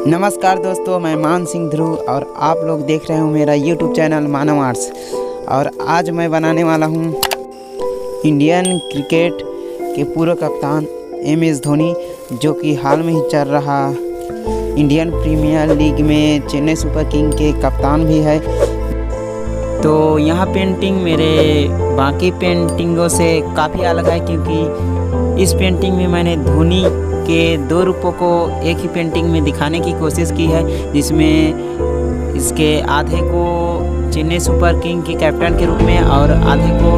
नमस्कार दोस्तों, मैं मानसिंह ध्रुव और आप लोग देख रहे हो मेरा यूट्यूब चैनल मानव आर्ट्स। और आज मैं बनाने वाला हूँ इंडियन क्रिकेट के पूर्व कप्तान MS धोनी, जो कि हाल में ही चल रहा इंडियन प्रीमियर लीग में चेन्नई सुपर किंग के कप्तान भी है। तो यह पेंटिंग मेरे बाकी पेंटिंगों से काफ़ी अलग है, क्योंकि इस पेंटिंग में मैंने धोनी के 2 रूपों को एक ही पेंटिंग में दिखाने की कोशिश की है, जिसमें इसके आधे को चेन्नई सुपर किंग के कैप्टन के रूप में और आधे को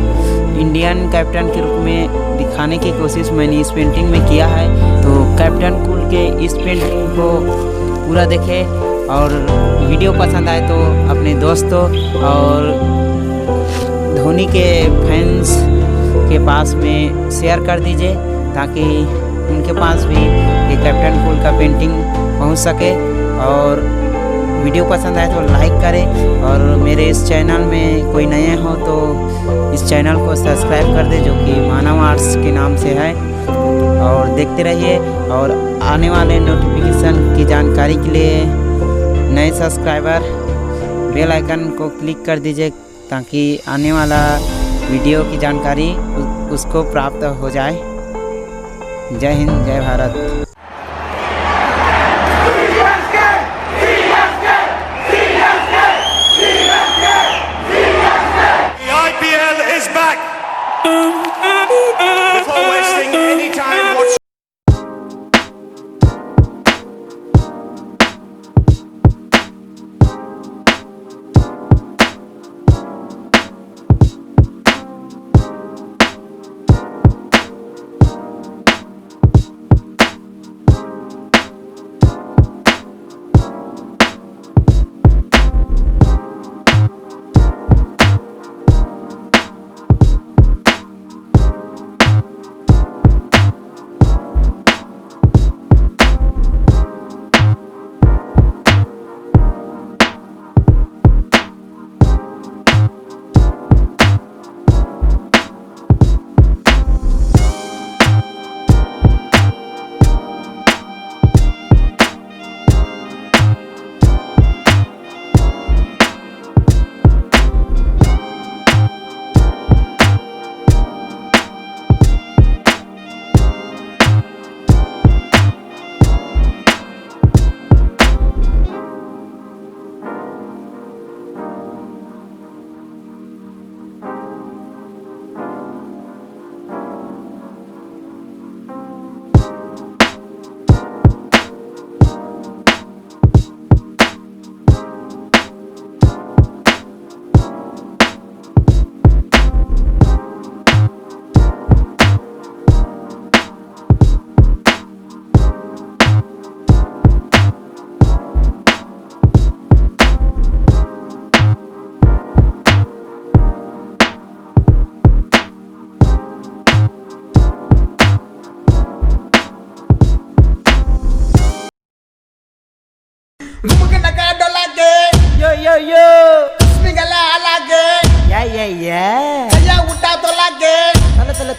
इंडियन कैप्टन के रूप में दिखाने की कोशिश मैंने इस पेंटिंग में किया है। तो कैप्टन कूल के इस पेंटिंग को पूरा देखें और वीडियो पसंद आए तो अपने दोस्तों और धोनी के फैंस के पास में शेयर कर दीजिए, ताकि उनके पास भी ये कैप्टन कूल का पेंटिंग पहुंच सके। और वीडियो पसंद आए तो लाइक करें, और मेरे इस चैनल में कोई नए हो तो इस चैनल को सब्सक्राइब कर दे, जो कि मानव आर्ट्स के नाम से है। और देखते रहिए, और आने वाले नोटिफिकेशन की जानकारी के लिए नए सब्सक्राइबर बेल आइकन को क्लिक कर दीजिए, ताकि आने वाला वीडियो की जानकारी उसको प्राप्त हो जाए। जय हिंद, जय Bharat. Yo yo yo, Smigala lagi. Ya. Saya udah to lagi.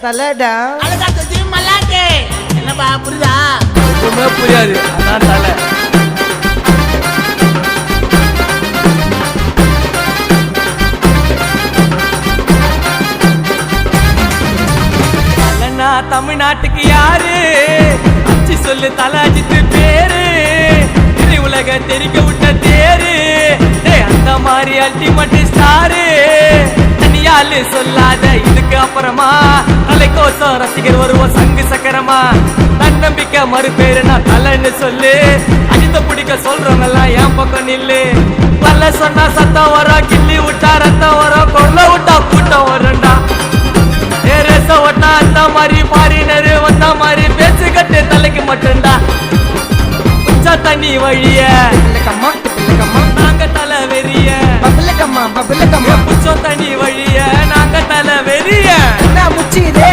Tala down. Ada kata jim lagi. Kenapa pura? Cuma pura dia, anak tala. Talana தமிழ்நாட்டுக்கு யாரு? அச்சி சொல்லு தலாஜித்து பேரு. உலக தெரிக்க விட்ட தேரு, அந்த மாதிரி அல்டிமேட் ஸ்டாரு. தனியாலு சொல்லாத இதுக்கு அப்புறமா தலைக்கோசம் ரசிகர் வருவோம் சங்கு சக்கரமா. தன்னம்பிக்கை மறுபேரு நான் தலைன்னு சொல்லு, அஜித்த பிடிக்க சொல்றவங்க எல்லாம் என் பக்கம் நில்லு. பல்ல சொன்னா சத்தம் வரும், கிள்ளி விட்டா ரத்தம் வரும், கொள்ள விட்டா கூட்டம் வரும்டா. ரேச ஓட்டா அந்த மாதிரி பாரினரு வந்த மாதிரி பேச்சு கட்டு தலைக்கு மட்டும்டா. தண்ணி வழிய நாங்க தலை வெறிய, புச்சோ தண்ணி வழிய நாங்க தலை வெறிய. முச்சி ரே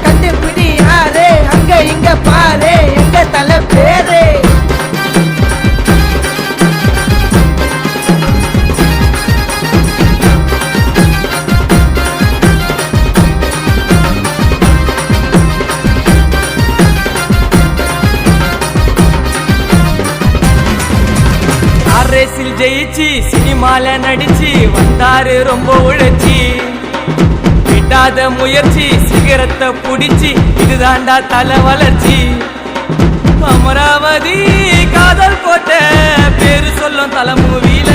கண்டுபிடி யாரே, அங்க இங்க பாரு எங்க தலை பேரு. ரேசில் ஜெயிச்சு சினிமால நடிச்சு வந்தாரு ரொம்ப உழைச்சி விடாத முயற்சி சிகரத்தை புடிச்சு இதுதாண்டா தலை வளர்ச்சி அமராவதி காதல் கோட்டை பேரு சொல்லும் தலை மூவில